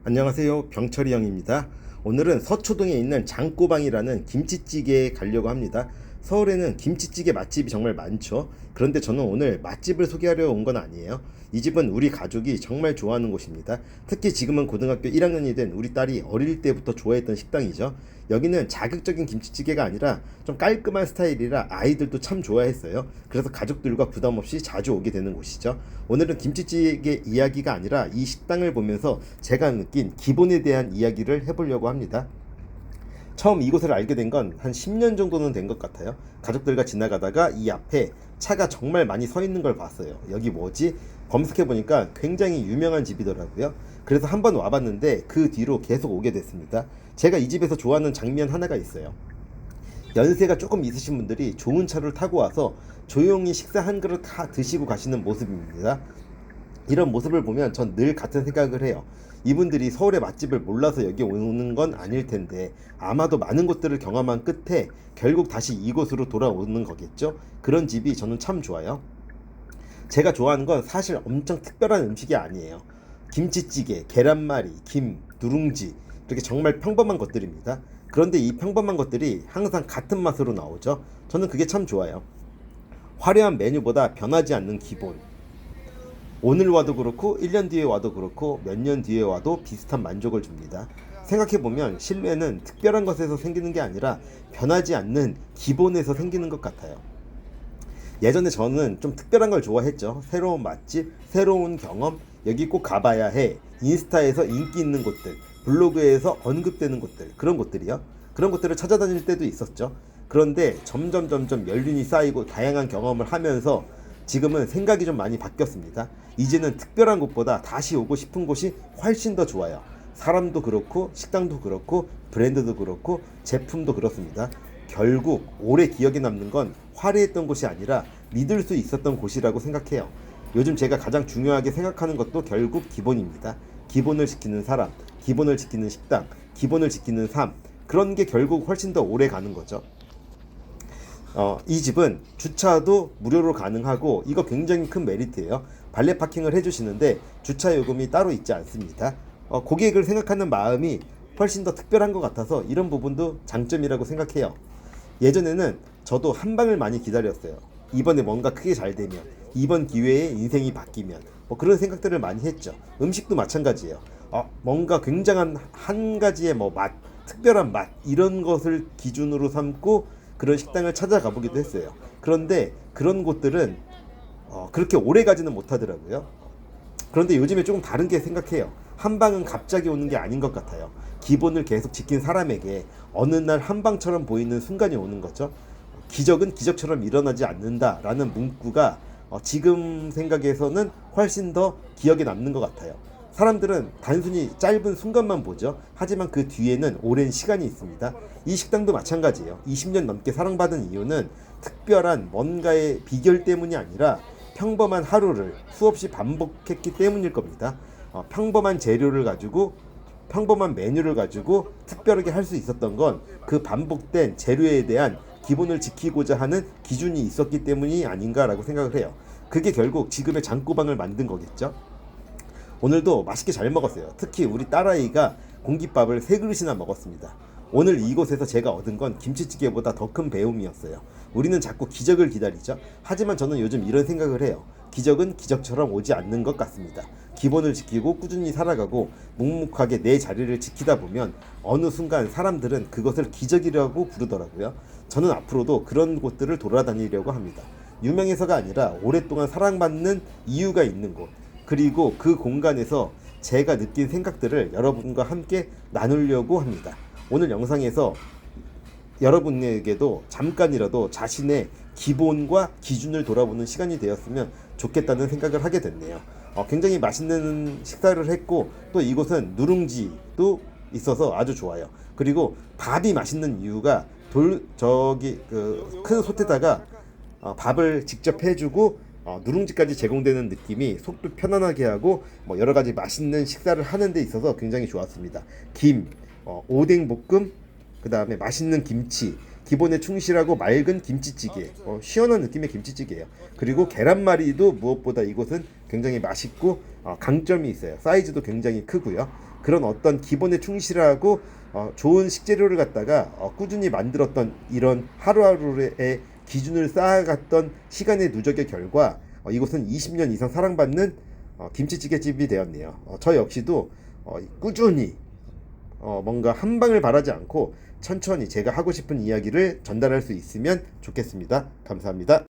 안녕하세요, 병철이 형입니다. 오늘은 서초동에 있는 장꼬방이라는 김치찌개에 가려고 합니다. 서울에는 김치찌개 맛집이 정말 많죠. 그런데 저는 오늘 맛집을 소개하려 온 건 아니에요. 이 집은 우리 가족이 정말 좋아하는 곳입니다. 특히 지금은 고등학교 1학년이 된 우리 딸이 어릴 때부터 좋아했던 식당이죠. 여기는 자극적인 김치찌개가 아니라 좀 깔끔한 스타일이라 아이들도 참 좋아했어요. 그래서 가족들과 부담 없이 자주 오게 되는 곳이죠. 오늘은 김치찌개 이야기가 아니라 이 식당을 보면서 제가 느낀 기본에 대한 이야기를 해보려고 합니다. 처음 이곳을 알게 된 건 한 10년 정도는 된 것 같아요. 가족들과 지나가다가 이 앞에 차가 정말 많이 서 있는 걸 봤어요. 여기 뭐지? 검색해보니까 굉장히 유명한 집이더라고요. 그래서 한번 와봤는데 그 뒤로 계속 오게 됐습니다. 제가 이 집에서 좋아하는 장면 하나가 있어요. 연세가 조금 있으신 분들이 좋은 차를 타고 와서 조용히 식사 한 그릇 다 드시고 가시는 모습입니다. 이런 모습을 보면 전 늘 같은 생각을 해요. 이분들이 서울의 맛집을 몰라서 여기 오는 건 아닐 텐데 아마도 많은 곳들을 경험한 끝에 결국 다시 이곳으로 돌아오는 거겠죠? 그런 집이 저는 참 좋아요. 제가 좋아하는 건 사실 엄청 특별한 음식이 아니에요. 김치찌개, 계란말이, 김, 누룽지 이렇게 정말 평범한 것들입니다. 그런데 이 평범한 것들이 항상 같은 맛으로 나오죠. 저는 그게 참 좋아요. 화려한 메뉴보다 변하지 않는 기본. 오늘 와도 그렇고 1년 뒤에 와도 그렇고 몇 년 뒤에 와도 비슷한 만족을 줍니다. 생각해보면 신뢰는 특별한 것에서 생기는 게 아니라 변하지 않는 기본에서 생기는 것 같아요. 예전에 저는 좀 특별한 걸 좋아했죠. 새로운 맛집, 새로운 경험, 여기 꼭 가봐야 해. 인스타에서 인기 있는 곳들, 블로그에서 언급되는 곳들, 그런 곳들이요. 그런 곳들을 찾아다닐 때도 있었죠. 그런데 점점 연륜이 쌓이고 다양한 경험을 하면서 지금은 생각이 좀 많이 바뀌었습니다. 이제는 특별한 곳보다 다시 오고 싶은 곳이 훨씬 더 좋아요. 사람도 그렇고 식당도 그렇고 브랜드도 그렇고 제품도 그렇습니다. 결국 오래 기억에 남는 건 화려했던 곳이 아니라 믿을 수 있었던 곳이라고 생각해요. 요즘 제가 가장 중요하게 생각하는 것도 결국 기본입니다. 기본을 지키는 사람, 기본을 지키는 식당, 기본을 지키는 삶, 그런 게 결국 훨씬 더 오래 가는 거죠. 이 집은 주차도 무료로 가능하고 이거 굉장히 큰 메리트예요. 발레 파킹을 해주시는데 주차 요금이 따로 있지 않습니다. 고객을 생각하는 마음이 훨씬 더 특별한 것 같아서 이런 부분도 장점이라고 생각해요. 예전에는 저도 한 방을 많이 기다렸어요. 이번에 뭔가 크게 잘 되면, 이번 기회에 인생이 바뀌면, 그런 생각들을 많이 했죠. 음식도 마찬가지예요. 뭔가 굉장한 한 가지의 맛, 특별한 맛 이런 것을 기준으로 삼고 그런 식당을 찾아가 보기도 했어요. 그런데 그런 곳들은 그렇게 오래 가지는 못하더라고요. 그런데 요즘에 조금 다른 게 생각해요. 한 방은 갑자기 오는 게 아닌 것 같아요. 기본을 계속 지킨 사람에게 어느 날 한 방처럼 보이는 순간이 오는 거죠. 기적은 기적처럼 일어나지 않는다라는 문구가 지금 생각에서는 훨씬 더 기억에 남는 것 같아요. 사람들은 단순히 짧은 순간만 보죠. 하지만 그 뒤에는 오랜 시간이 있습니다. 이 식당도 마찬가지예요. 20년 넘게 사랑받은 이유는 특별한 뭔가의 비결 때문이 아니라 평범한 하루를 수없이 반복했기 때문일 겁니다. 평범한 재료를 가지고 평범한 메뉴를 가지고 특별하게 할 수 있었던 건 그 반복된 재료에 대한 기본을 지키고자 하는 기준이 있었기 때문이 아닌가라고 생각을 해요. 그게 결국 지금의 장꼬방을 만든 거겠죠. 오늘도 맛있게 잘 먹었어요. 특히 우리 딸아이가 공깃밥을 3그릇이나 먹었습니다. 오늘 이곳에서 제가 얻은 건 김치찌개보다 더 큰 배움이었어요. 우리는 자꾸 기적을 기다리죠. 하지만 저는 요즘 이런 생각을 해요. 기적은 기적처럼 오지 않는 것 같습니다. 기본을 지키고 꾸준히 살아가고 묵묵하게 내 자리를 지키다 보면 어느 순간 사람들은 그것을 기적이라고 부르더라고요. 저는 앞으로도 그런 곳들을 돌아다니려고 합니다. 유명해서가 아니라 오랫동안 사랑받는 이유가 있는 곳, 그리고 그 공간에서 제가 느낀 생각들을 여러분과 함께 나누려고 합니다. 오늘 영상에서 여러분에게도 잠깐이라도 자신의 기본과 기준을 돌아보는 시간이 되었으면 좋겠다는 생각을 하게 됐네요. 굉장히 맛있는 식사를 했고 또 이곳은 누룽지도 있어서 아주 좋아요. 그리고 밥이 맛있는 이유가 큰 솥에다가 밥을 직접 해주고 누룽지까지 제공되는 느낌이 속도 편안하게 하고 여러 가지 맛있는 식사를 하는 데 있어서 굉장히 좋았습니다. 김, 오뎅 볶음, 그 다음에 맛있는 김치, 기본에 충실하고 맑은 김치찌개, 시원한 느낌의 김치찌개예요. 그리고 계란말이도 무엇보다 이곳은 굉장히 맛있고 강점이 있어요. 사이즈도 굉장히 크고요. 그런 어떤 기본에 충실하고 좋은 식재료를 갖다가 꾸준히 만들었던 이런 하루하루의 기준을 쌓아갔던 시간의 누적의 결과 이곳은 20년 이상 사랑받는 김치찌개집이 되었네요. 저 역시도 꾸준히 뭔가 한 방을 바라지 않고 천천히 제가 하고 싶은 이야기를 전달할 수 있으면 좋겠습니다. 감사합니다.